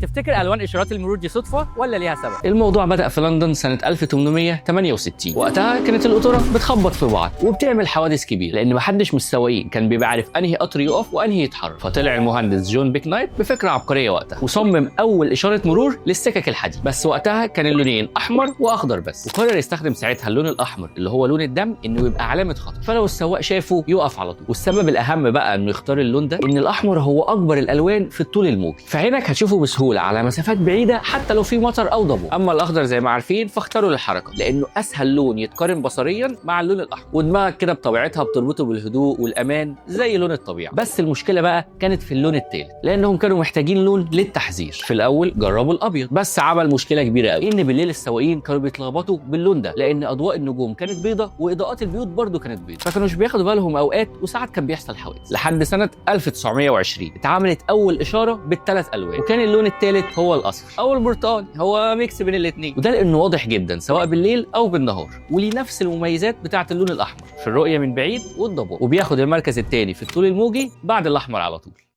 تفتكر الوان اشارات المرور دي صدفه ولا ليها سبب؟ الموضوع بدأ في لندن سنة 1868. وقتها كانت القطورة بتخبط في بعض وبتعمل حوادث كبيرة، لأن محدش من السواقين كان بيبقى عارف أنهي قطر يقف وأنهي يتحرك. فطلع المهندس جون بيكنايت بفكرة عبقرية وقتها، وصمم أول إشارة مرور للسكك الحديد. بس وقتها كان اللونين أحمر وأخضر بس، وقرر يستخدم ساعتها اللون الأحمر اللي هو لون الدم إنه يبقى علامة خطر، فلو السواق شافه يقف على طول. والسبب الأهم بقى إنه يختار اللون ده إن الأحمر هو أكبر الألوان في الطول الموجي، فعينك هتشوفه بسهولة على مسافات بعيدة حتى لو في مطر أو ضباب. أما الأخضر زي ما عارفين فاختاروا للحركة لأنه أسهل لون يتقارن بصريا مع اللون الأحمر، ودماغك كده بطبيعتها بتربطه بالهدوء والأمان زي لون الطبيعة. بس المشكلة بقى كانت في اللون الثالث، لأنهم كانوا محتاجين لون للتحذير. في الأول جربوا الأبيض، بس عمل مشكلة كبيرة قوي إن بالليل السواقين كانوا بيتلخبطوا باللون ده، لأن أضواء النجوم كانت بيضة وإضاءات البيوت برضو كانت بيضة، فكانوش بياخدوا بالهم أوقات، وساعات كان بيحصل حوادث. لحد سنة 1920 اتعملت أول إشارة بالثلاث ألوان، وكان اللون الثالث هو الأصفر أو البرتقالي، هو ميكس بين الاثنين، وده لأنه واضح جدا سواء بالليل أو بالنهار، وليه نفس المميزات بتاعة اللون الأحمر في الرؤية من بعيد والضباب، وبياخد المركز الثاني في الطول الموجي بعد الأحمر على طول.